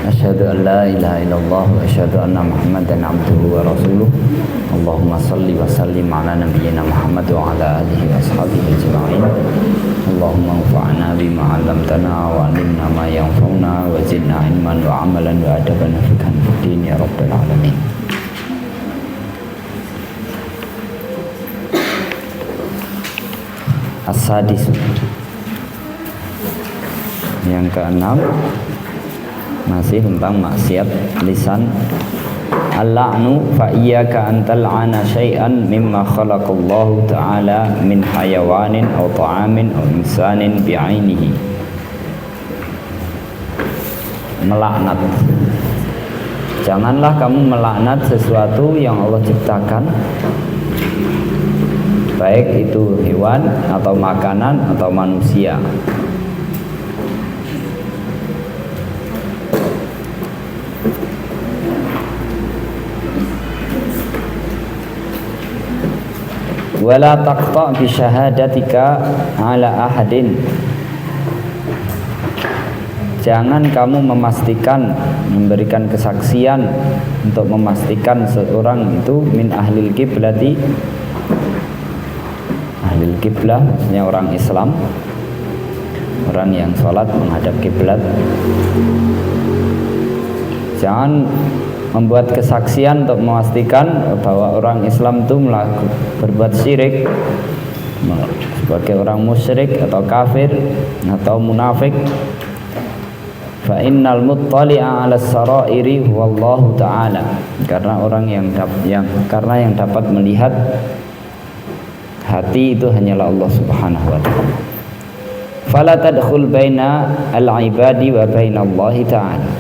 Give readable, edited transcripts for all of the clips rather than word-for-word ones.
Asyhadu an la ilaha illallah wa asyhadu anna Muhammadan abduhu wa rasuluh. Allahumma salli wa sallim ala nabiyyina Muhammad wa ala alihi wa ashabihi ajma'in. Allahumma anfa'na bima 'allamtana wa 'allimna ma yanfa'una wa zidna ilman wa 'amalan wa adaban wa fiqhan fid din ya rabbal alamin. As-sadis, yang keenam, masih tentang maksiat lisan. Al-la'nu fa iyyaka an tal'ana syai'an mimma khalaqallahu ta'ala min hayawanin aw ta'amin aw insanin bi'ainihi. Melaknat, janganlah kamu melaknat sesuatu yang Allah ciptakan, baik itu hewan atau makanan atau manusia. Wala taqta' bi syahadatika ala ahadin. Jangan kamu memastikan, memberikan kesaksian untuk memastikan seorang itu min ahlil kiblati. Ahlil kiblah maksudnya orang Islam, orang yang sholat menghadap kiblat. Jangan membuat kesaksian untuk memastikan bahwa orang Islam itu berbuat syirik sebagai orang musyrik atau kafir atau munafik. Fa innal muttali'a 'ala as-sara'iri huwallahu ta'ala. Karena orang yang dapat melihat hati itu hanyalah Allah Subhanahu wa ta'ala. Fala tadkhul baina al-ibadi wa baina Allah ta'ala.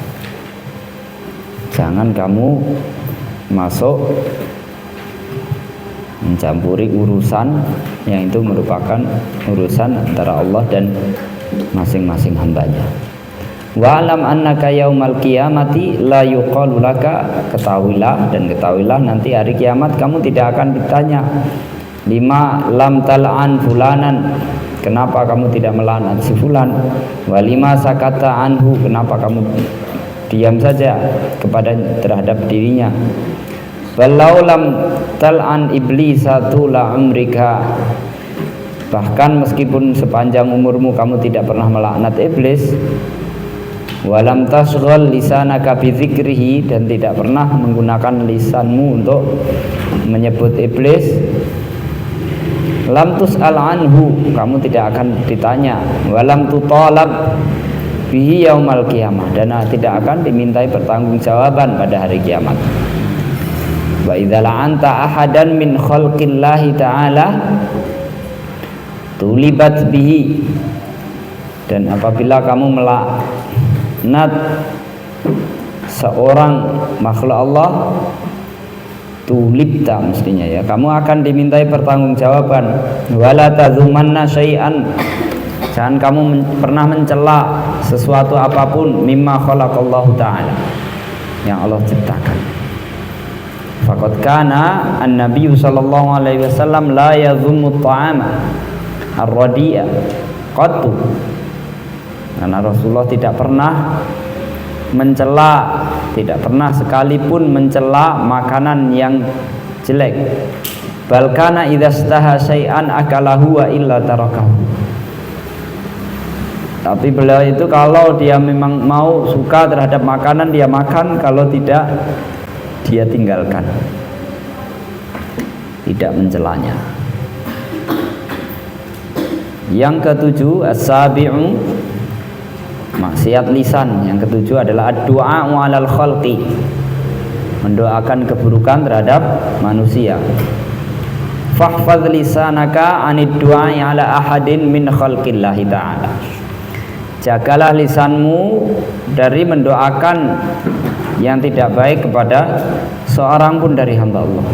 Jangan kamu masuk mencampuri urusan yang itu merupakan urusan antara Allah dan masing-masing hambanya. Wa alam annaka yaumal qiyamati la yuqalu laka. Ketahuilah nanti hari kiamat kamu tidak akan ditanya, lima lam tal'an fulanan, kenapa kamu tidak melaknat si fulan, wa lima sakata anhu, kenapa kamu diam saja terhadap dirinya. Walau lam tal'an iblisatu la umrika, bahkan meskipun sepanjang umurmu kamu tidak pernah melaknat iblis. Walam tasghal lisanaka bi dzikrihi, dan tidak pernah menggunakan lisanmu untuk menyebut iblis. Lam tus'al anhu, kamu tidak akan ditanya. Walam tutalab bihi yaumal qiyamah, dan tidak akan dimintai pertanggungjawaban pada hari kiamat. Wa idza la'anta ahadan min khalqillahi ta'ala tulibat bihi, dan apabila kamu melaknat seorang makhluk Allah, tulibta mestinya ya, kamu akan dimintai pertanggungjawaban. Wala tazumanna syai'an, jangan kamu pernah mencela sesuatu apapun mimma khalaqallahu ta'ala, yang Allah ciptakan. Faqad kana an-nabiy sallallahu alaihi wasallam la yazummu ta'ama ar-radi'a qattu, karena Rasulullah tidak pernah mencela, tidak pernah sekalipun mencela makanan yang jelek. Bal kana idzastaha syai'an akalahu wa illa tarakahu. Tapi beliau itu kalau dia memang mau suka terhadap makanan, dia makan, kalau tidak dia tinggalkan, tidak mencelanya. Yang ketujuh, as-sabi'u, maksiat lisan. Yang ketujuh adalah ad-du'a 'alal khalqi, mendoakan keburukan terhadap manusia. Fahfadz lisanaka 'anid du'a'i 'ala ahadin min khalqillahi ta'ala. Jagalah lisanmu dari mendoakan yang tidak baik kepada seorang pun dari hamba Allah.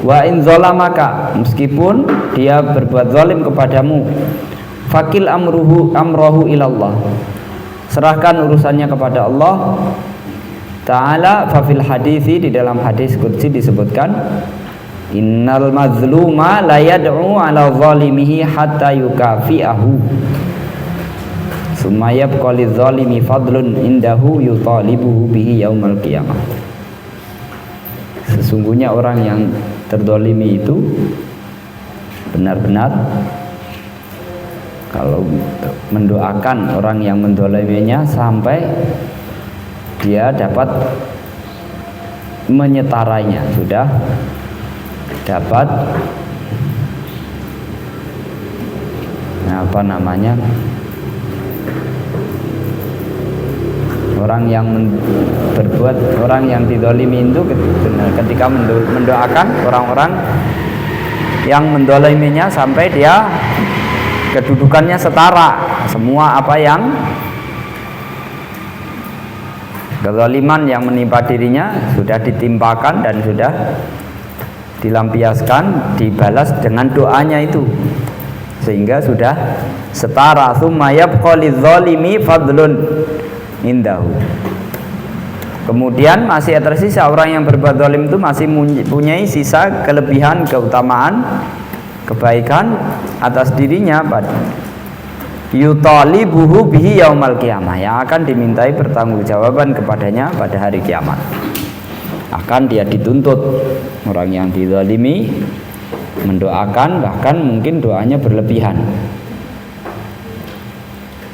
Wa in zalamaka, meskipun dia berbuat zalim kepadamu, fakil amrohu ilallah, serahkan urusannya kepada Allah Ta'ala. Fafil hadithi, di dalam hadis qudsi disebutkan, innal mazluma la yad'u ala zalimihi hatta yukafi'ahu. Sumayab qalidz zalimi fadlun indahu yutalibuhu bihi yaumal qiyamah. Sesungguhnya orang yang terzalimi itu benar-benar kalau mendoakan orang yang menzaliminya sampai dia dapat menyetarainya, sudah dapat orang yang berbuat, orang yang dizalimi itu ketika mendoakan orang-orang yang menzaliminya sampai dia kedudukannya setara, semua apa yang kezaliman yang menimpa dirinya sudah ditimpakan dan sudah dilampiaskan, dibalas dengan doanya itu, sehingga sudah setara. Tsumma yabqa lidzalimi fadlun indahu. Kemudian masih tersisa orang yang berbuat zalim itu masih mempunyai sisa kelebihan, keutamaan, kebaikan atas dirinya pada yutalibuhu bihi yaumal qiyamah, yang akan dimintai pertanggungjawaban kepadanya pada hari kiamat. Akan dia dituntut. Orang yang dizalimi mendoakan, bahkan mungkin doanya berlebihan.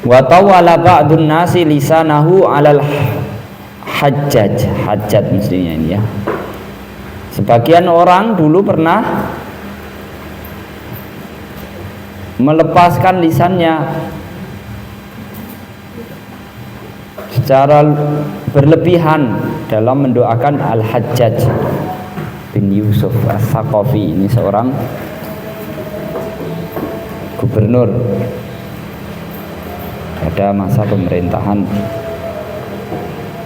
Wa tawala ba'dun nasi lisanahu 'alal hajjat mestinya ini ya. Sebagian orang dulu pernah melepaskan lisannya secara berlebihan dalam mendoakan Al-Hajjaj bin Yusuf As-Saqafi. Ini seorang gubernur pada masa pemerintahan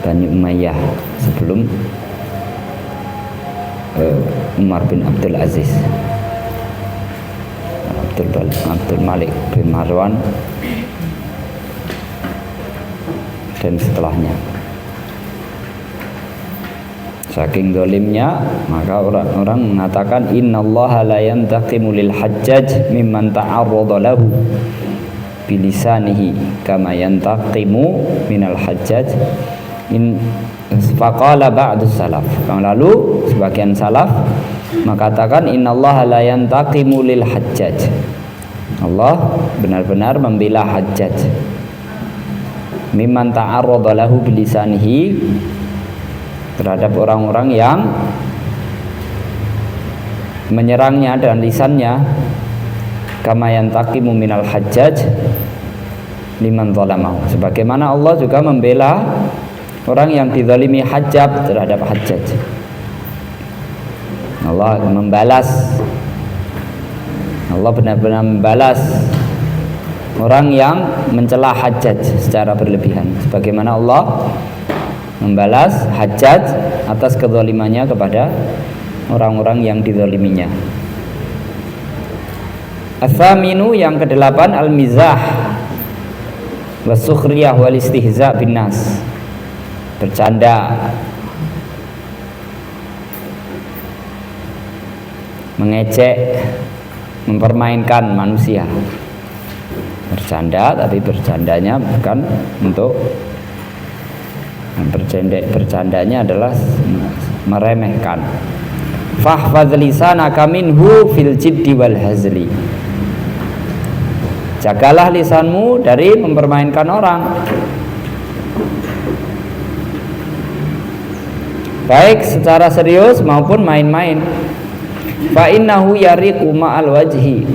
Bani Umayyah sebelum Umar bin Abdul Aziz, Abdul Malik bin Marwan dan setelahnya. Saking dolimnya, maka orang-orang mengatakan innallaha la yantaqimu lil hajjaj mimman ta'arrada lahu bilisanihi kama yantaqimu minal hajjaj. Faqala ba'du salaf. Lalu sebagian salaf mengatakan innallaha la yantaqimu lil hajjaj. Allah benar-benar membela Hajjaj. Mimman ta'arrada lahu bilisanihi, terhadap orang-orang yang menyerangnya dengan lisannya, kama yantaqimu minal hajjaj liman zalamahu, sebagaimana Allah juga membela orang yang dizalimi Hajjaj terhadap Hajjaj. Allah membalas, Allah benar-benar membalas orang yang mencela Hajjaj secara berlebihan, sebagaimana Allah membalas Hajjaj atas kezalimannya kepada orang-orang yang dizaliminya. As-saminu, yang kedelapan, al-mizah was-sukhriyah wal istihza bin nas, bercanda, mengecek, mempermainkan manusia. Bercanda, tapi bercandanya bukan untuk bercandanya adalah meremehkan. Fahfaz lisanaka minhu fil jiddi wal hazli, jagalah lisanmu dari mempermainkan orang, baik secara serius maupun main-main. Fa innahu yariqu ma'al wajhi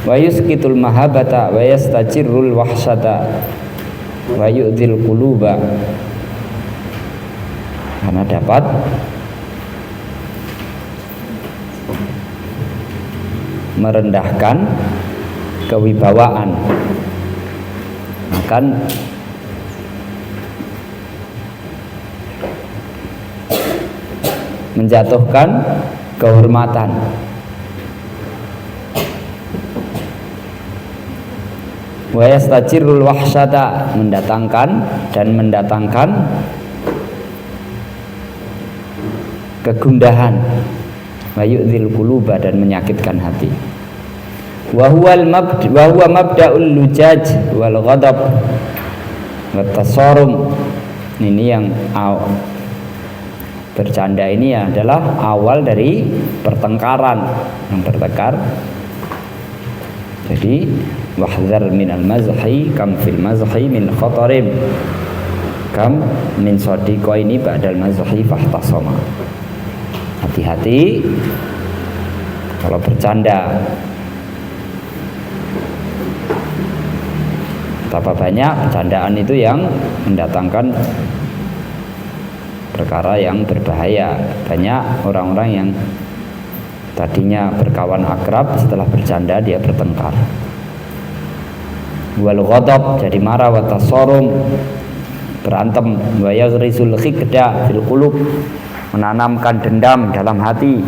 wa yusqitul mahabata wa yastajirrul wahsyata wa yu'dhil quluba, karena dapat merendahkan kewibawaan, akan menjatuhkan kehormatan. Wa yastajirul wahsyata, mendatangkan kegundahan. Wa yu'dzil quluba, dan menyakitkan hati. wa huwa mabda'ul lujaj wal ghadab wa tasarum. Ini yang bercanda ini adalah awal dari pertengkaran yang bertengkar. Jadi wahdhar minal mazhi kam fil mazhi min khatarim kam min sadiqaini ba'dal mazhi fahtasama. Hati-hati kalau bercanda. Betapa banyak bercandaan itu yang mendatangkan perkara yang berbahaya. Banyak orang-orang yang tadinya berkawan akrab, setelah bercanda dia bertengkar. Wal ghadab, jadi marah, wa tasarum, berantem, wa yaghrizul khiqda fil qulub, menanamkan dendam dalam hati.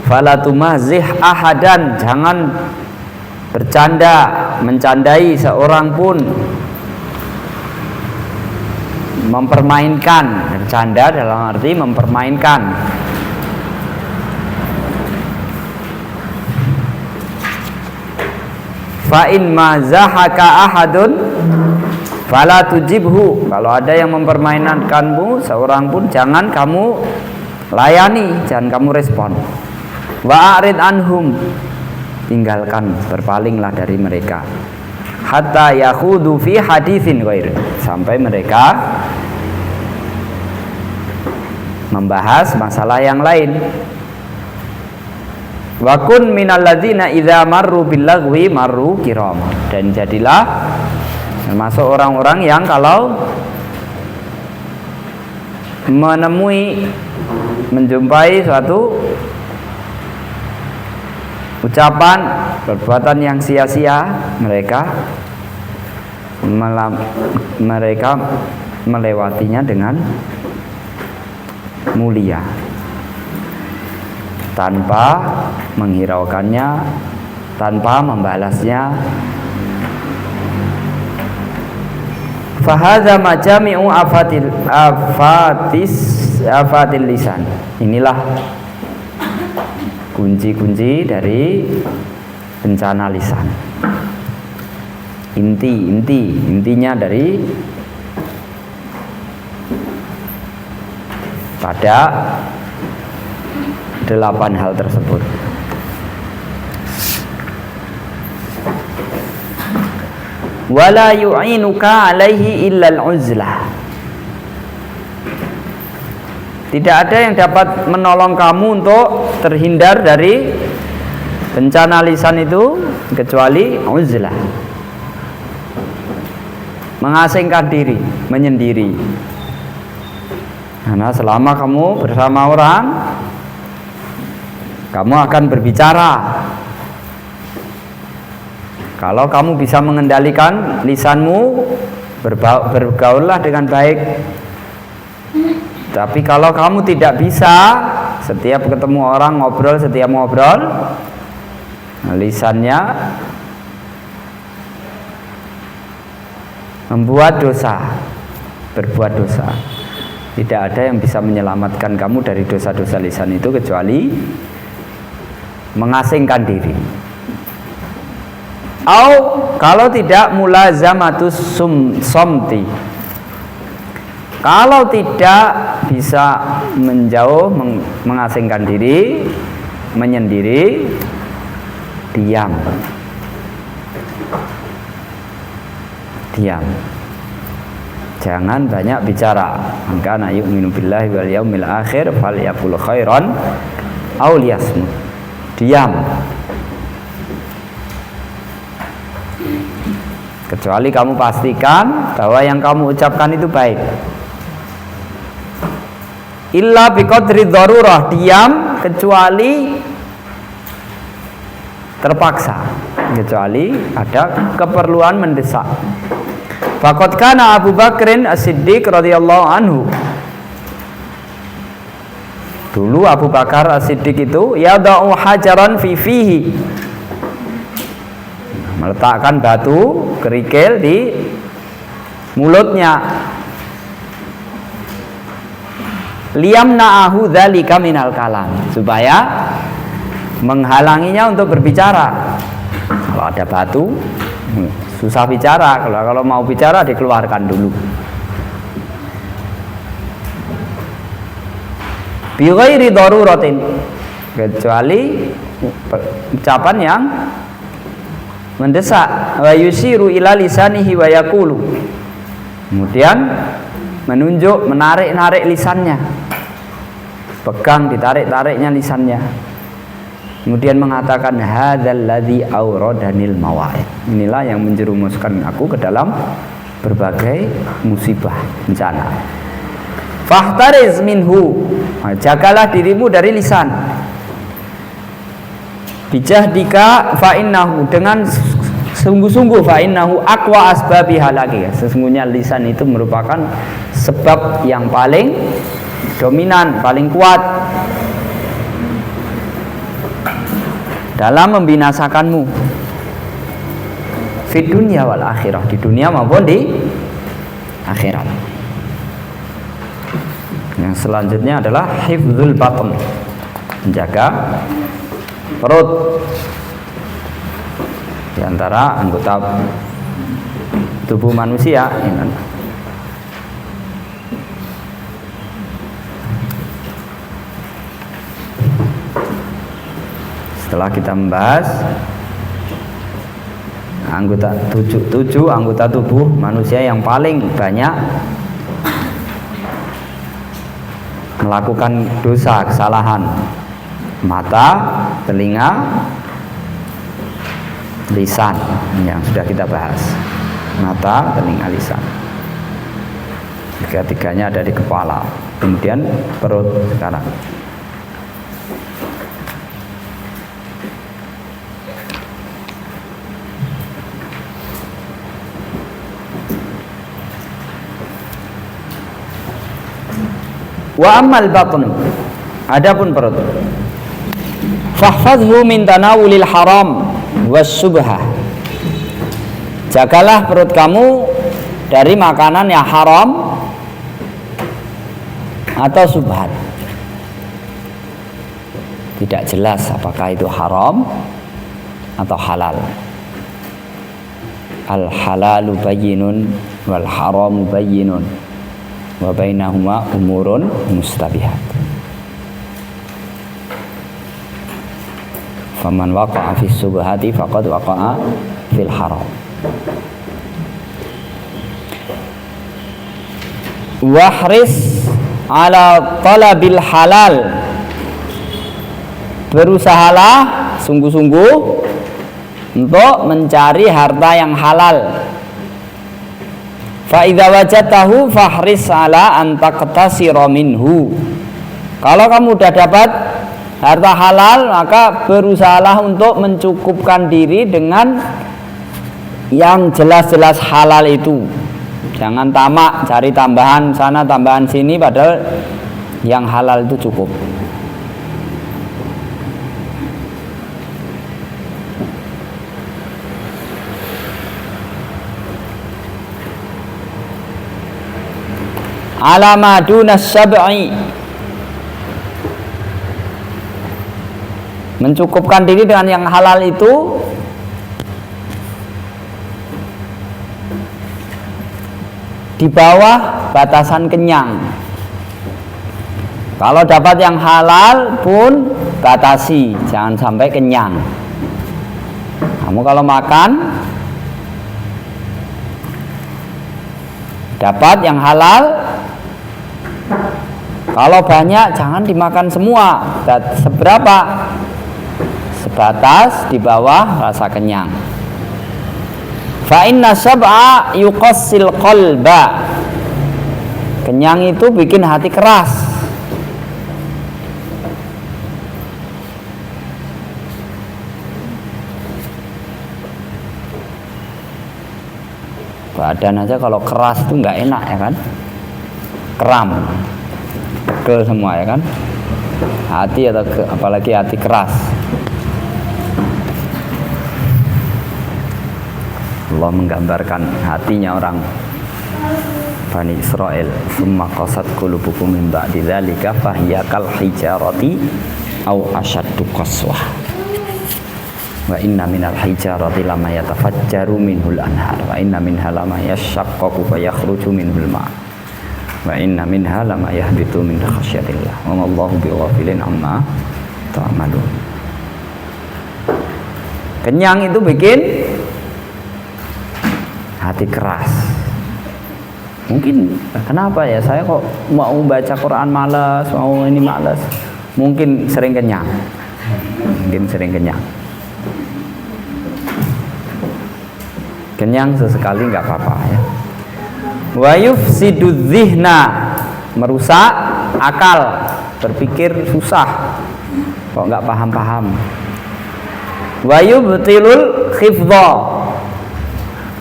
Fala tumazih ahadan, jangan bercanda, mencandai seorang pun, mempermainkan. Bercanda dalam arti mempermainkan. Fa in mazahaka ahadun fala tujibhu. Kalau ada yang mempermainkanmu seorang pun, jangan kamu layani, jangan kamu respon. Wa a'rid anhum, tinggalkan, berpalinglah dari mereka. Hatta yakhudu fi haditsin ghair, sampai mereka membahas masalah yang lain. Wa kun minal ladzina idza marru bil lagwi marru kirama, dan jadilah termasuk orang-orang yang kalau menjumpai suatu ucapan, perbuatan yang sia-sia, mereka melewatinya dengan mulia, tanpa menghiraukannya, tanpa membalasnya. Fahadza majami'u afatil lisan. Inilah kunci-kunci dari bencana lisan. Intinya dari pada 8 hal tersebut. Wala yu'inuka alaihi illal uzlah. Tidak ada yang dapat menolong kamu untuk terhindar dari bencana lisan itu kecuali uzlah, mengasingkan diri, menyendiri. Karena selama kamu bersama orang, kamu akan berbicara. Kalau kamu bisa mengendalikan lisanmu, bergaullah dengan baik. Tapi kalau kamu tidak bisa, setiap ketemu orang ngobrol, lisannya membuat dosa, berbuat dosa. Tidak ada yang bisa menyelamatkan kamu dari dosa-dosa lisan itu kecuali mengasingkan diri. Kalau tidak mulazamatus somti. Kalau tidak bisa menjauh, mengasingkan diri, menyendiri, diam. Jangan banyak bicara. Maka na yu'minu billahi wal yaumil akhir falyaqul khairan aw liyasmut. Diam. Kecuali kamu pastikan bahwa yang kamu ucapkan itu baik. Illa biqadri darurah, diam kecuali terpaksa, kecuali ada keperluan mendesak. Faqad kana Abu Bakrin As-Siddiq radhiyallahu anhu. Dulu Abu Bakar As-Siddiq itu yada'u hajaran fi fihi, meletakkan batu kerikil di mulutnya. Liyamna'ahu dzalika minal kalam, supaya menghalanginya untuk berbicara. Kalau ada batu susah bicara, kalau mau bicara dikeluarkan dulu. Bi ghairi daruratin, kecuali ucapan yang mendesak. Wa yusiru ila lisanihi wa yaqulu, kemudian menunjuk, menarik lisannya, pegang, ditarik-tariknya lisannya, kemudian mengatakan hadzal ladzi awradanil mawa'id, inilah yang menjerumuskan aku ke dalam berbagai musibah, bencana. Fahtariz minhu, jagalah dirimu dari lisan. Bijahdika fa innahu, dengan sungguh-sungguh, fa innahu aqwa asbabi halaki, sesungguhnya lisan itu merupakan sebab yang paling dominan, paling kuat dalam membinasakanmu fid dunya wal akhirah, di dunia maupun di akhirat. Yang selanjutnya adalah hifdzul batn, menjaga perut. Di antara anggota tubuh manusia ini. Setelah kita membahas tujuh anggota tubuh manusia yang paling banyak melakukan dosa, kesalahan: mata, telinga, lisan, yang sudah kita bahas. Mata, telinga, lisan, tiga-tiganya ada di kepala. Kemudian perut sekarang. Wa ammal batn, adapun perut, fahfadhu min tanawulil haram was subhah, jagalah perut kamu dari makanan yang haram atau subhat. Tidak jelas apakah itu haram atau halal. Al halalu bayyinun wal haramu bayyinun wa bainahuma umurun mustabihat. Faman waqa'a fis subhati faqad waqa'a fil haram. Wahris ala talabil halal, berusahalah sungguh-sungguh untuk mencari harta yang halal. Fa idza wajadtahu fahris ala an taqtasira minhu, kalau kamu sudah dapat harta halal, maka berusahalah untuk mencukupkan diri dengan yang jelas-jelas halal itu. Jangan tamak cari tambahan sana tambahan sini, padahal yang halal itu cukup. Ala ma dunas sab'i, mencukupkan diri dengan yang halal itu di bawah batasan kenyang. Kalau dapat yang halal pun batasi, jangan sampai kenyang. Kamu kalau makan dapat yang halal, kalau banyak jangan dimakan semua. Seberapa? Sebatas di bawah rasa kenyang. Fa inna sab'a yuqassil qalba, kenyang itu bikin hati keras. Badan aja kalau keras itu nggak enak ya kan, kram, pegel semua ya kan. Hati atau apalagi hati keras. Allah menggambarkan hatinya orang Bani Israel. Summa qasat qulubukum min ba'di dzalika fahiya kal hijarati aw asyaddu qaswah. Wa inna minal hijarati lama yatafajjaru minhul anhar wa inna minha lama yashaqqaqu fa yakhruju minhul ma' wa inna minha lama yahbitu min khasyatillah wa mallahu bighafilin amma ta'malun. Kenyang itu bikin hati keras. Mungkin kenapa ya saya kok mau baca Quran malas, mau ini malas. Mungkin sering kenyang. Mungkin sering kenyang. Kenyang sesekali nggak apa-apa ya. Wa yufsidu dzihna, merusak akal, berpikir susah, kok nggak paham-paham. Wa yubtilul khifdha,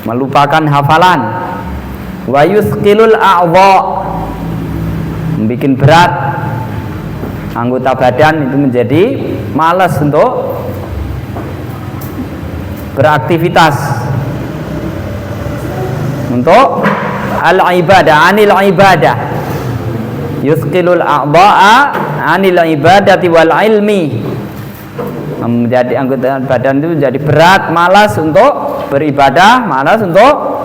melupakan hafalan. Wa yusqilul a'dha, membikin berat anggota badan, itu menjadi malas untuk beraktivitas, untuk al-ibadah, anil ibadah. Yusqilul a'dha'a anil ibadati wal ilmi, menjadi anggota badan itu menjadi berat, malas untuk beribadah, malas untuk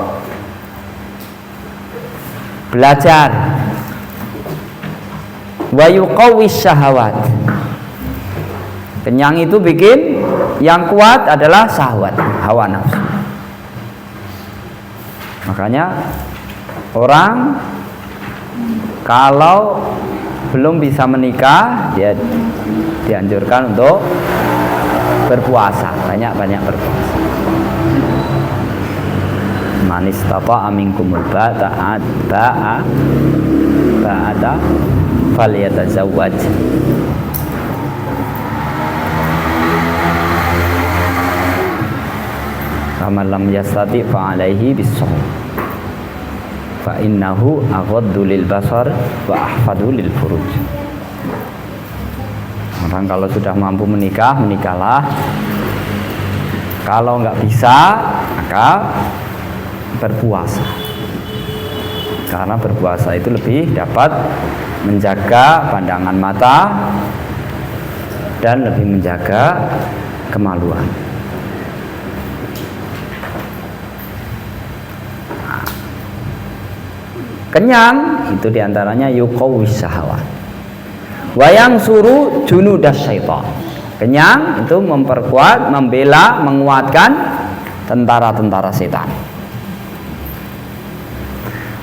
belajar. Wa yuqawwis syahawat, kenyang itu bikin yang kuat adalah syahwat, hawa nafsu. Makanya orang kalau belum bisa menikah, dia dianjurkan untuk berpuasa, banyak-banyak berpuasa. Man istata'a minkumul ba'ata falyatazawwaj. Faman lam yastati fa alaihi bis-shaum fa innahu aghaddu lil basar wa ahfadu lil furuj. Orang kalau sudah mampu menikah, menikahlah. Kalau nggak bisa, maka berpuasa. Karena berpuasa itu lebih dapat menjaga pandangan mata dan lebih menjaga kemaluan. Kenyang itu diantaranya yuqawwis syahwat. Wayang suruh junudas syaitan. Kenyang itu memperkuat, membela, menguatkan tentara-tentara setan.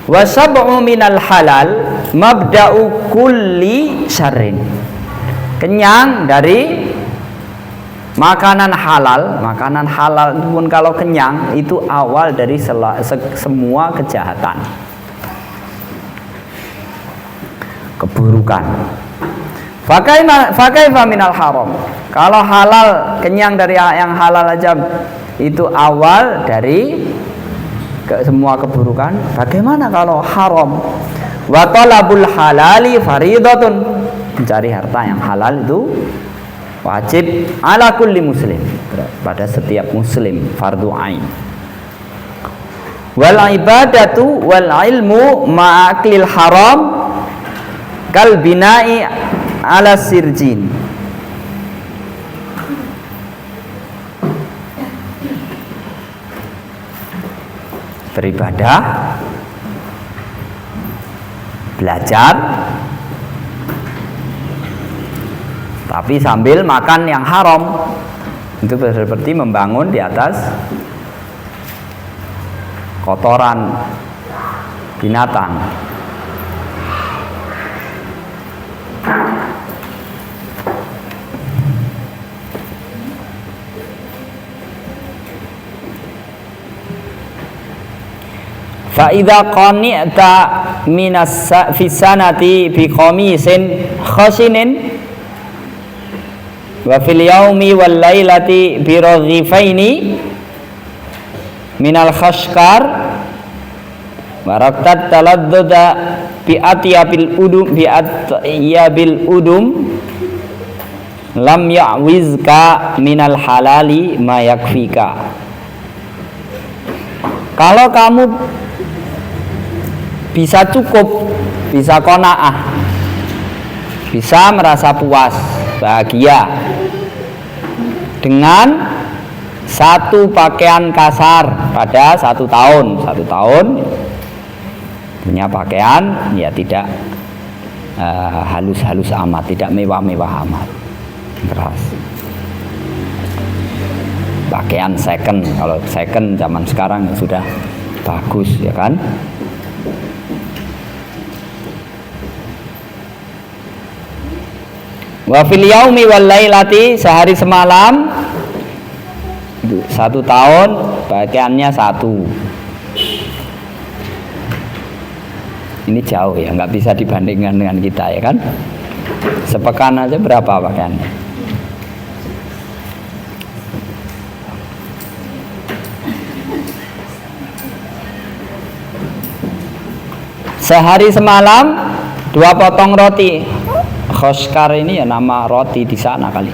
Wa sab'u minal halal mabda'u kulli syarrin. Kenyang dari makanan halal. Makanan halal itu pun kalau kenyang itu awal dari semua kejahatan, keburukan. Fakaifa minal haram. Kalau halal, kenyang dari yang halal aja itu awal dari semua keburukan. Bagaimana kalau haram? Wa talabul halali faridatun. Mencari harta yang halal itu wajib ala kulli muslim, pada setiap muslim, fardu ain. Wal ibadatu wal ilmu ma'aklil haram kal bina'i ala sirjin. Beribadah, belajar, tapi sambil makan yang haram, itu seperti membangun di atas kotoran binatang. Fa idza qani'ta minas fisanati bi qamisin khashinin wa fil yaumi wal lailati bi raghifaini minal khashkar waraktat taladduda bi atyabil udum lam ya'wizka minal halali ma yakfika. Kalau kamu bisa cukup, bisa qanaah, bisa merasa puas, bahagia dengan satu pakaian kasar pada 1 tahun. 1 tahun punya pakaian ya tidak halus-halus amat, tidak mewah-mewah amat, keras. Pakaian second, kalau second zaman sekarang sudah bagus ya kan. Wa fil yaumi wal lailati, sehari semalam 1 tahun pakaiannya 1. Ini jauh ya, nggak bisa dibandingkan dengan kita ya kan. Sepekan aja berapa pakaiannya? Sehari semalam 2 potong roti. Khoskar ini ya nama roti di sana kali.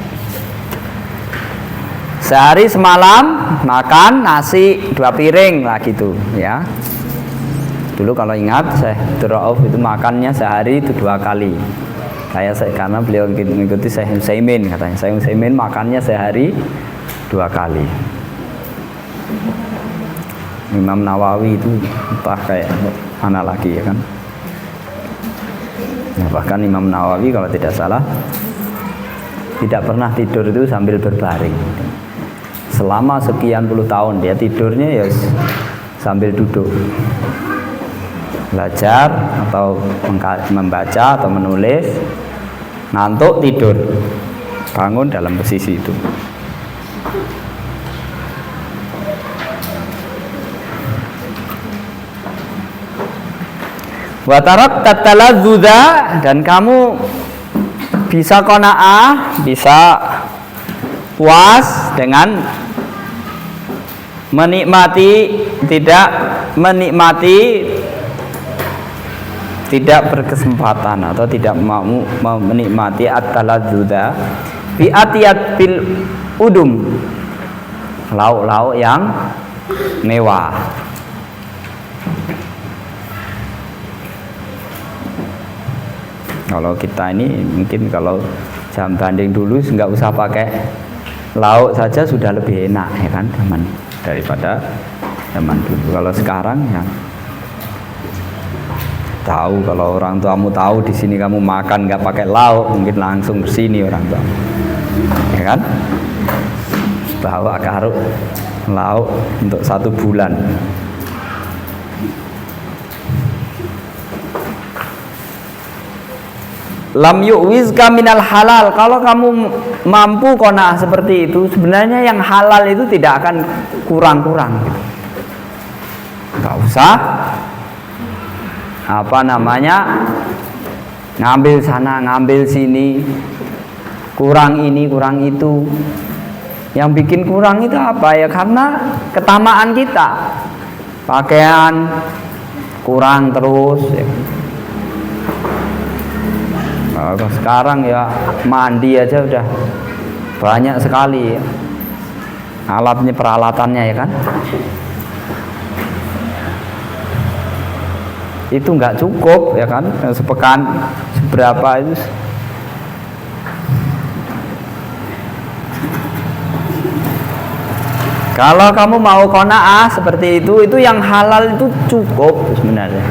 Sehari semalam makan nasi 2 piring lah gitu ya. Dulu kalau ingat Syekh Rauf itu makannya sehari itu 2 kali. Karena beliau mengikuti Syekh Utsaimin, katanya Syekh Utsaimin makannya sehari 2 kali. Imam Nawawi itu entah kayak mana lagi ya kan. Nah, bahkan Imam Nawawi kalau tidak salah tidak pernah tidur itu sambil berbaring. Selama sekian puluh tahun dia tidurnya ya sambil duduk, belajar atau membaca atau menulis, ngantuk tidur, bangun dalam posisi itu. Watarak tatalazzuza, dan kamu bisa qanaah, bisa puas dengan tidak berkesempatan atau tidak mau menikmati at-talazzuza bi atiyat bil udum, lauk-lauk yang mewah. Kalau kita ini mungkin kalau jam banding dulu nggak usah pakai lauk saja sudah lebih enak ya kan daripada zaman dulu. Kalau sekarang ya tahu, kalau orang tuamu tahu di sini kamu makan nggak pakai lauk, mungkin langsung bersini orang tua, ya kan? Bawa karung lauk untuk 1 bulan. Lam yu'wizka minal halal. Kalau kamu mampu qanaah seperti itu, sebenarnya yang halal itu tidak akan kurang-kurang gitu. Enggak usah ngambil sana ngambil sini, kurang ini kurang itu. Yang bikin kurang itu apa ya? Karena ketamaan kita. Pakaian kurang terus ya. Kalau sekarang ya mandi aja udah banyak sekali ya, alatnya, peralatannya ya kan. Itu nggak cukup ya kan, sepekan seberapa itu. Kalau kamu mau qanaah seperti itu yang halal itu cukup sebenarnya.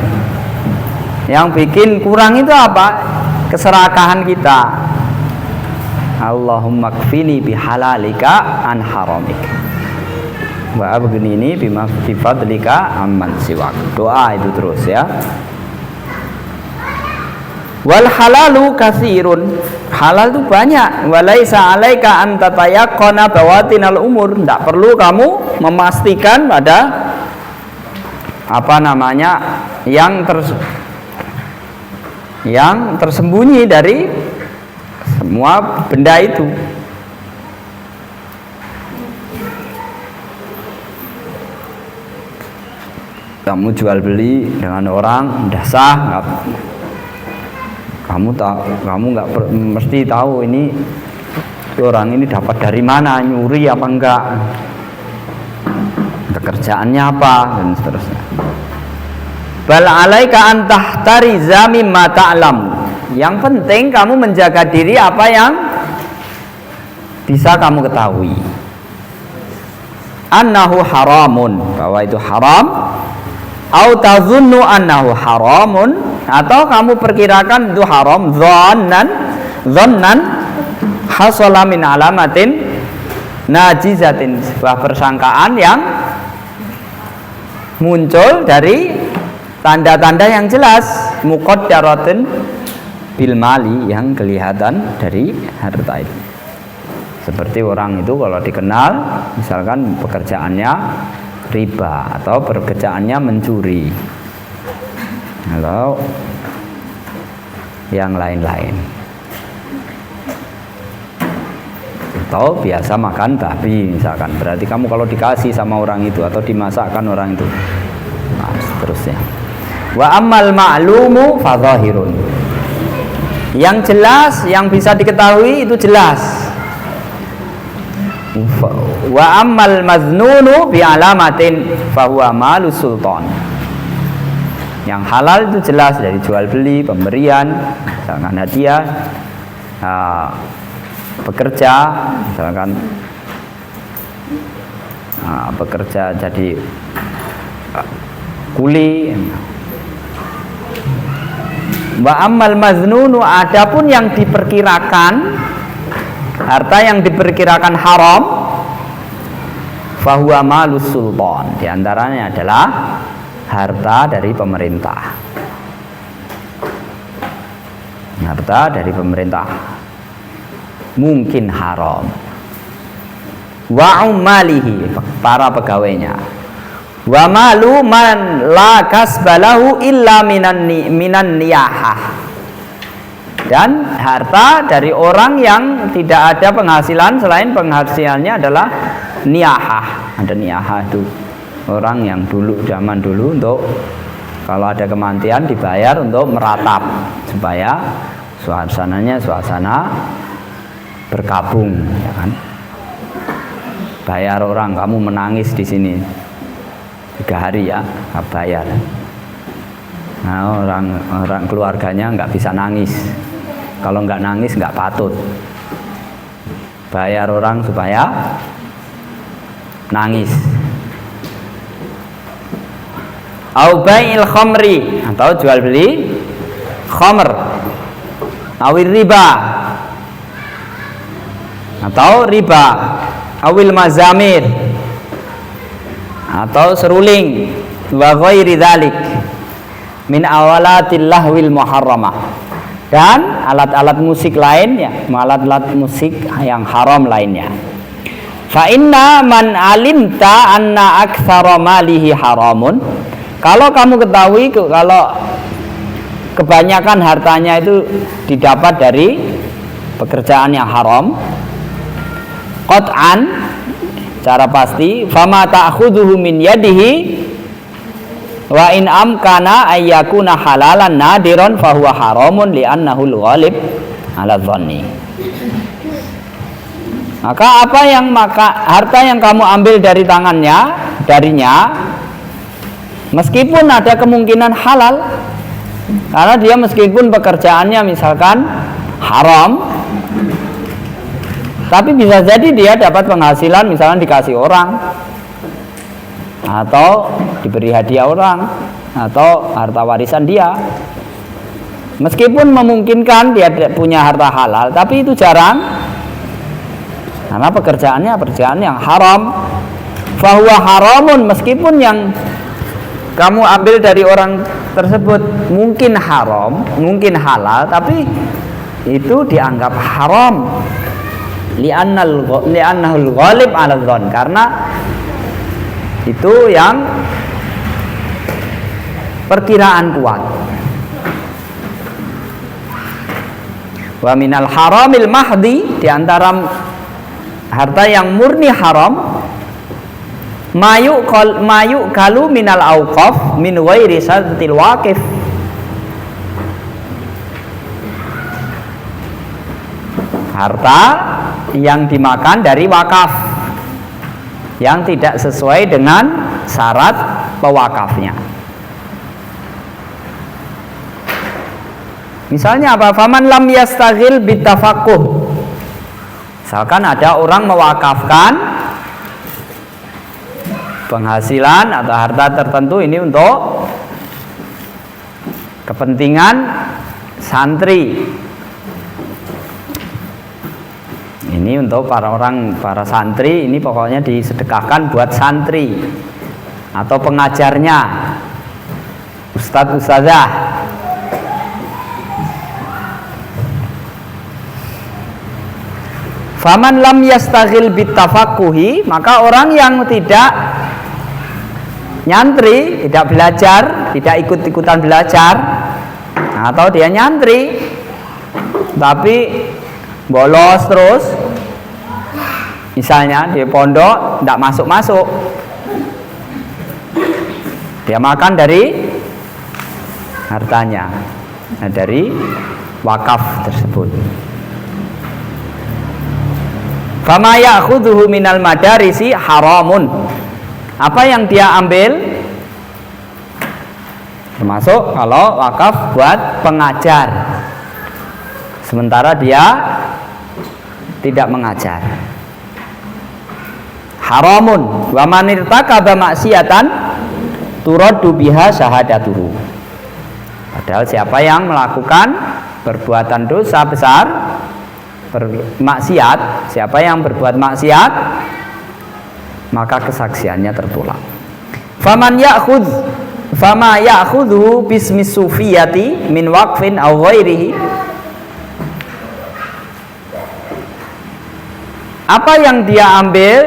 Yang bikin kurang itu apa? Keserakahan kita. Allahumma kfini bihalalika an haramik wa abghnini bima fi fadlika amman siwak. Doa itu terus ya. Wal halalu katsirun. Halal itu banyak. Walaisa alaika an tatayaqqana bawatinal umur. Tidak perlu kamu memastikan pada yang tersembunyi dari semua benda itu. Kamu jual beli dengan orang udah sah, kamu nggak mesti tahu ini orang ini dapat dari mana, nyuri apa enggak, pekerjaannya apa dan seterusnya. Bal alaika an tahtariza mimma ta'lam. Yang penting kamu menjaga diri apa yang bisa kamu ketahui. annahu haramun, bahwa itu haram, au tazunnu annahu haramun, atau kamu perkirakan itu haram, dhannan hasala min alamatin najizatin, sebuah persangkaan yang muncul dari tanda-tanda yang jelas, muqaddaratin bil mali, yang kelihatan dari harta itu. Seperti orang itu kalau dikenal misalkan pekerjaannya riba atau pekerjaannya mencuri atau yang lain-lain, atau biasa makan babi misalkan, berarti kamu kalau dikasih sama orang itu atau dimasakkan orang itu, nah, seterusnya. Wa ammal ma'lumu fadhahirun, yang jelas, yang bisa diketahui itu jelas. Wa ammal maznunu bi alamatin fahuwa malus sultan, yang halal itu jelas dari jual beli, pemberian, misalkan hadiah, bekerja, misalkan bekerja jadi kuli. Wa ammal maznunu, adapun yang diperkirakan, harta yang diperkirakan haram, fahuwa malus sultan, diantaranya adalah harta dari pemerintah. Harta dari pemerintah mungkin haram. Wa ummalihi, para pegawainya. Wa malu man la kasbalahu illa minan niyahah, dan harta dari orang yang tidak ada penghasilan selain penghasilannya adalah niyahah. Ada niyahah itu orang yang dulu, zaman dulu, untuk kalau ada kematian dibayar untuk meratap supaya suasananya suasana berkabung, ya kan? Bayar orang, kamu menangis di sini 3 hari ya, bayar. Nah, orang keluarganya nggak bisa nangis. Kalau nggak nangis nggak patut. Bayar orang supaya nangis. Au bai'il khamri, atau jual beli khamr. Awil riba, atau riba. Awil mazamir, atau seruling. Wa ghairi dzalik min awalatil lahwil muharramah, dan alat-alat musik lainnya, alat-alat musik yang haram lainnya. Fa inna man alimta anna aktsara malihi haramun, kalau kamu ketahui kalau kebanyakan hartanya itu didapat dari pekerjaan yang haram, qat'an, cara pasti, fama ta'khudhuhu min yadihi wa in amkana ayyakuna halalan nadiran fahuwa haramun li'annahu al-ghalib ala dhanni. Maka harta yang kamu ambil dari tangannya, darinya, meskipun ada kemungkinan halal, karena dia meskipun pekerjaannya misalkan haram, tapi bisa jadi dia dapat penghasilan, misalnya dikasih orang, atau diberi hadiah orang, atau harta warisan dia. Meskipun memungkinkan dia punya harta halal, tapi itu jarang, karena pekerjaan yang haram. Fahuwa haramun, meskipun yang kamu ambil dari orang tersebut mungkin haram, mungkin halal, tapi itu dianggap haram. Li'annahul ghalib 'ala dhann, karena itu yang perkiraan kuat. Wa minal haramil mahdi, di antara harta yang murni haram, mayu kalu minal auqaf min ghairi sadtil waqif, harta yang dimakan dari wakaf yang tidak sesuai dengan syarat pewakafnya. Misalnya apa? Faman lam yastaghil bitafaqquh, misalkan ada orang mewakafkan penghasilan atau harta tertentu ini untuk kepentingan santri. Ini untuk para santri, ini pokoknya disedekahkan buat santri atau pengajarnya, ustadz ustadzah. Faman lam yastaghil bitafakuhi, maka orang yang tidak nyantri, tidak belajar, tidak ikut-ikutan belajar, atau dia nyantri tapi bolos terus, misalnya di pondok tidak masuk-masuk, dia makan dari hartanya, dari wakaf tersebut. Fama ya'khudhuhu minal madarisi haramun, apa yang dia ambil termasuk kalau wakaf buat pengajar sementara dia tidak mengajar, haramun. Wa man irtakaba maksiatan turaddu biha syahadatuhu, padahal siapa yang melakukan perbuatan dosa besar, maksiat, siapa yang berbuat maksiat maka kesaksiannya tertolak. Faman fama ya'khudhu bismi sufiyati min waqfin aw ghairihi, apa yang dia ambil,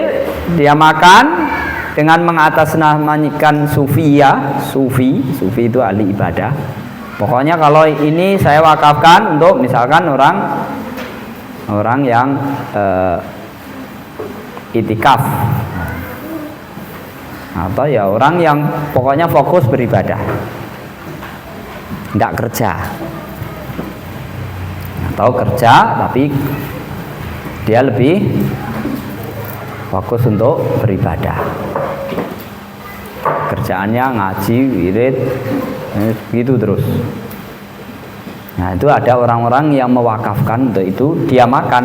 dia makan dengan mengatasnamakan sufi itu ahli ibadah. Pokoknya kalau ini saya wakafkan untuk misalkan orang yang itikaf, atau ya orang yang pokoknya fokus beribadah, tidak kerja, atau kerja tapi dia lebih fokus untuk beribadah, kerjaannya ngaji, wirid, gitu terus. Nah itu ada orang-orang yang mewakafkan untuk itu, dia makan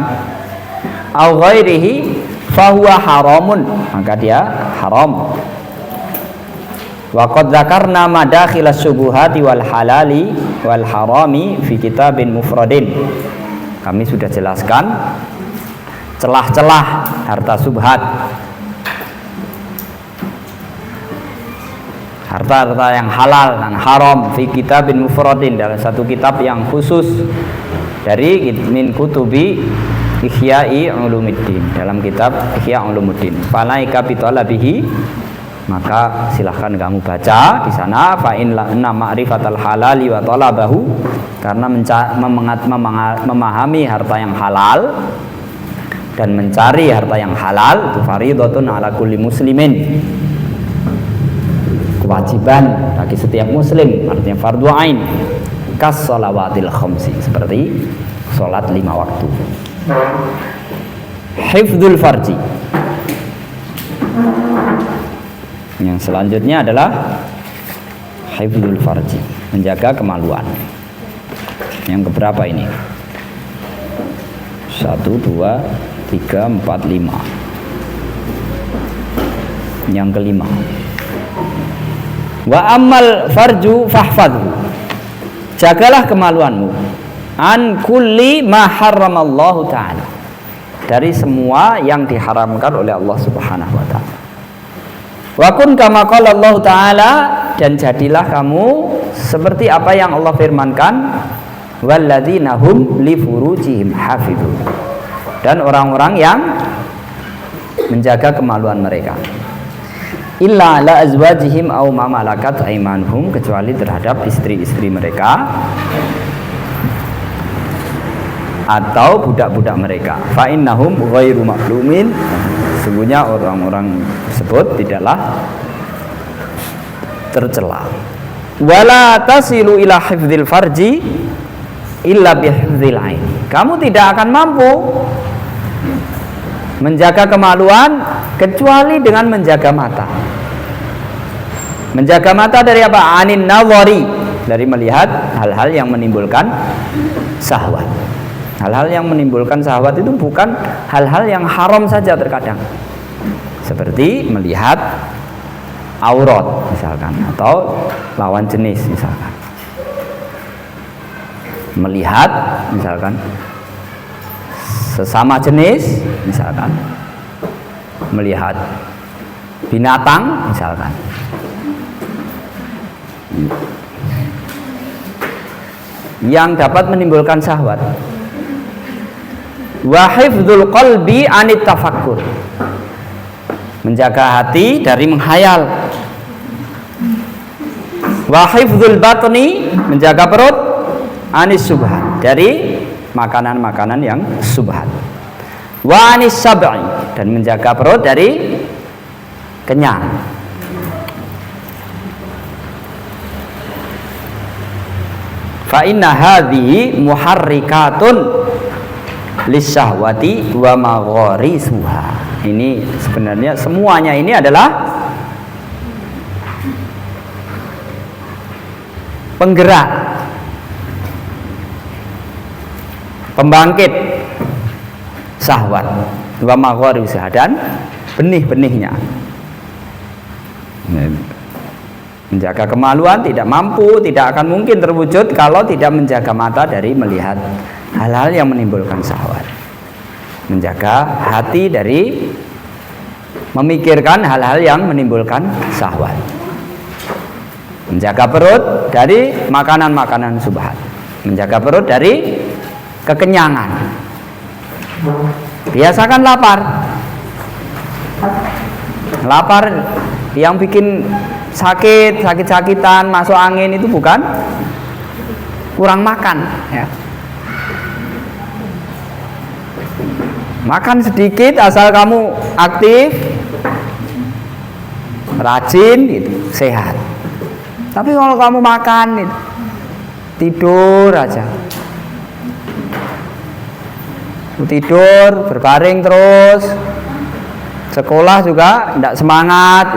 au ghairihi fahuwa haramun, maka dia haram. Wa qad dzakarna madakhilas syubuhati wal halali wal harami fi kitabin mufradin. Kami sudah jelaskan celah-celah harta subhat, harta-harta yang halal dan haram fi kitabin mufradin, dalam satu kitab yang khusus dari min kutubi Ihya'i Ulumuddin, dalam kitab Ihya' Ulumuddin. Falaika bitalabihi, maka silahkan kamu baca di sana. Fa inna ma'rifatal halali wa talabahu, karena memahami harta yang halal dan mencari harta yang halal itu fardhatun ala kulli muslimin, kewajiban bagi setiap muslim, artinya fardhu ain, kas shalawatil khamsi, seperti sholat 5 waktu. Hifdzul farji, yang selanjutnya adalah hifdzul farji, menjaga kemaluan. Yang keberapa ini? 1, 2, 3, 4, 5. Yang kelima, wa ammal farju fahfadhu, jagalah kemaluanmu, an kulli ma harramallahu ta'ala, dari semua yang diharamkan oleh Allah Subhanahu wa ta'ala. Wa kun kama qala Allah ta'ala, dan jadilah kamu seperti apa yang Allah firmankan, walladzina hum li furujihim hafidhun, dan orang-orang yang menjaga kemaluan mereka, illa ala azwajihim aw ma malakat aymanuhum, kecuali terhadap istri-istri mereka atau budak-budak mereka. Fa innahum ghairu maklumin, sesungguhnya orang-orang tersebut tidaklah tercela. Wala tasilu ila hifdzil farji illa bihifdzil ain, kamu tidak akan mampu menjaga kemaluan kecuali dengan menjaga mata. Menjaga mata dari apa? Anin nawari, dari melihat hal-hal yang menimbulkan syahwat. Hal-hal yang menimbulkan syahwat itu bukan hal-hal yang haram saja terkadang, seperti melihat aurat misalkan, atau lawan jenis misalkan. Melihat misalkan sesama jenis misalkan, melihat binatang misalkan. Yang dapat menimbulkan syahwat. Wa hifdzul qalbi anit tafakkur, menjaga hati dari menghayal. Wa hifdzul batni, menjaga perut anis subhat, dari makanan-makanan yang subhat. Wa anis sab'i, dan menjaga perut dari kenyang. Fa inna hadhihi muharrikatun lisyahwati wa magharisuha. Ini sebenarnya semuanya ini adalah penggerak, pembangkit syahwat, wa magharisuha, dan benih-benihnya. Menjaga kemaluan tidak mampu, tidak akan mungkin terwujud kalau tidak menjaga mata dari melihat hal-hal yang menimbulkan syahwat. Menjaga hati dari memikirkan hal-hal yang menimbulkan syahwat. Menjaga perut dari makanan-makanan subhat. Menjaga perut dari kekenyangan. Biasakan lapar. Lapar yang bikin sakit-sakitan, masuk angin itu bukan kurang makan, ya. Makan sedikit asal kamu aktif, rajin, gitu, sehat. Tapi kalau kamu makan gitu, tidur aja, tidur berbaring terus, sekolah juga tidak semangat.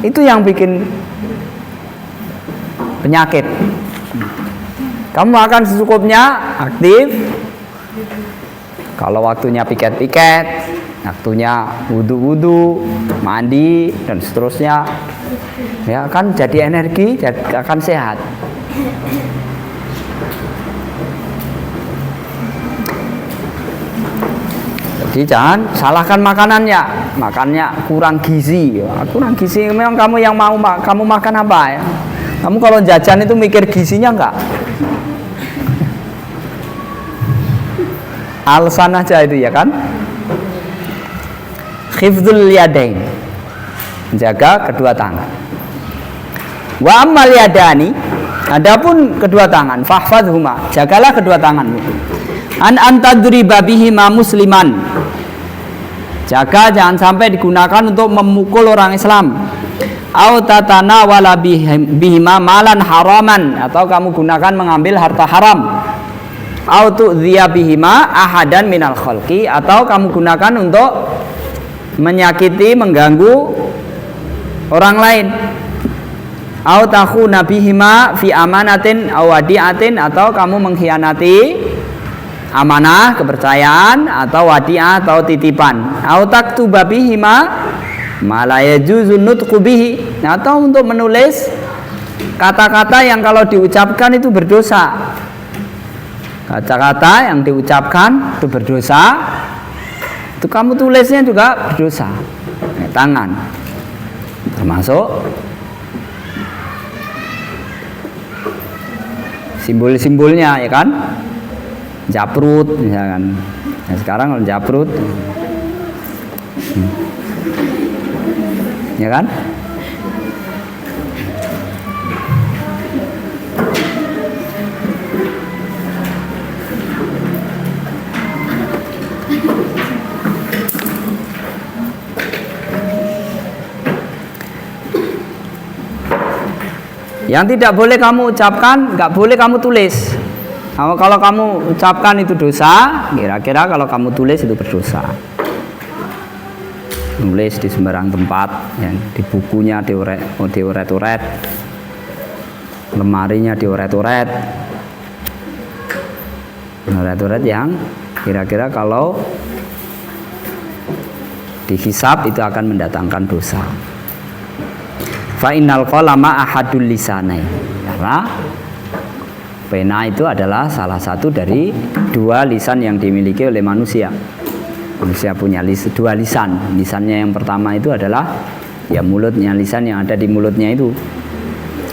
Itu yang bikin penyakit. Kamu makan secukupnya, aktif. Kalau waktunya piket-piket, waktunya wudu-wudu, mandi, dan seterusnya, ya kan jadi energi, akan sehat. Jadi jangan salahkan makanannya, makannya kurang gizi, ya. Kurang gizi memang kamu yang mau kamu makan apa ya? Kamu kalau jajan itu mikir gizinya enggak? Alasan aja itu ya kan? Hifdzul yadain, menjaga kedua tangan. Wa ammal yadani, adapun kedua tangan, fahfadhuma, jagalah kedua tanganmu. An antadriba bihima musliman, jaga jangan sampai digunakan untuk memukul orang Islam. Au tatana wala bihima malan haraman, atau kamu gunakan mengambil harta haram. Au tu'dhiya bihima ahadan minal khalqi, atau kamu gunakan untuk menyakiti, mengganggu orang lain. Au takhuna bihima fi amanatin aw wadi'atin, atau kamu mengkhianati amanah, kepercayaan, atau wadi'ah, atau titipan. Au taktuba bihima ma la yajuzu nutqu bihi, atau untuk menulis kata-kata yang kalau diucapkan itu berdosa. Kata-kata yang diucapkan itu berdosa, itu kamu tulisnya juga berdosa. Tangan termasuk simbol-simbolnya, ya kan? Japrut misalkan. Nah, sekarang kalau japrut, ya kan? Yang tidak boleh kamu ucapkan, nggak boleh kamu tulis. Kalau kamu ucapkan itu dosa, kira-kira kalau kamu tulis itu berdosa. Nulis di sembarang tempat, ya, di bukunya dioret-oret, lemarinya dioret-oret, yang kira-kira kalau dihisab itu akan mendatangkan dosa. Fa innal qalama ahadul lisanai, karena pena itu adalah salah satu dari dua lisan yang dimiliki oleh manusia. Manusia punya dua lisan. Lisannya yang pertama itu adalah ya mulutnya, lisan yang ada di mulutnya itu.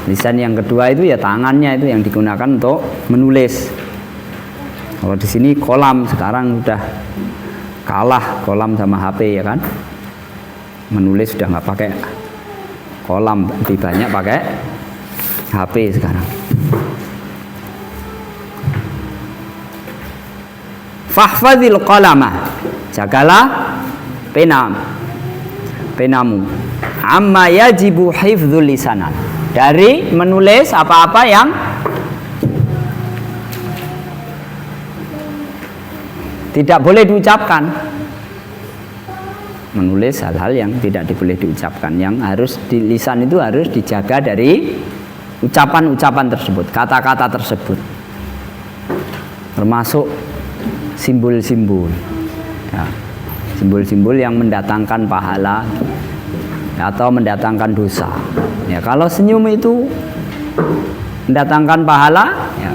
Lisan yang kedua itu ya tangannya, itu yang digunakan untuk menulis. Kalau di sini kolam, sekarang udah kalah kolam sama HP ya kan. Menulis sudah nggak pakai kolam, lebih banyak pakai HP sekarang. Fahfadzil qalama, jagalah penamu. Amma yajibu hifdzul lisanan, dari menulis apa-apa yang tidak boleh diucapkan. Menulis hal-hal yang tidak boleh diucapkan, yang harus di lisan itu harus dijaga dari ucapan-ucapan tersebut, kata-kata tersebut, termasuk simbol-simbol ya, simbol-simbol yang mendatangkan pahala atau mendatangkan dosa ya. Kalau senyum itu mendatangkan pahala ya,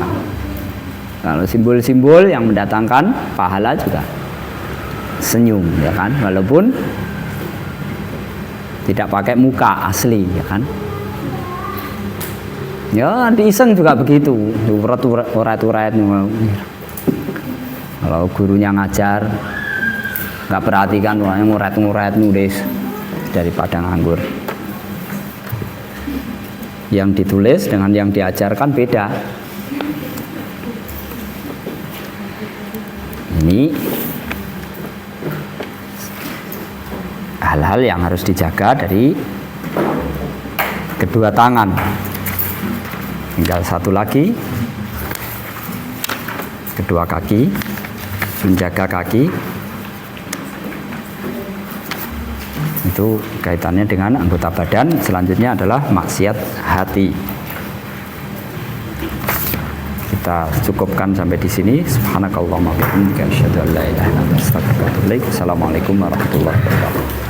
kalau simbol-simbol yang mendatangkan pahala juga senyum ya kan, walaupun tidak pakai muka asli ya kan. Ya di iseng juga begitu, urat-urat. Kalau gurunya ngajar nggak perhatikan, orangnya nguret-nguret nulis daripada nganggur. Yang ditulis dengan yang diajarkan beda. Ini hal-hal yang harus dijaga dari kedua tangan. Tinggal satu lagi, kedua kaki, menjaga kaki. Itu kaitannya dengan anggota badan. Selanjutnya adalah maksiat hati. Kita cukupkan sampai di sini. Subhanakallahumma wa bihamdika asyhadu an la ilaha illa anta astaghfiruka wa atubu ilaik. Assalamualaikum warahmatullahi wabarakatuh.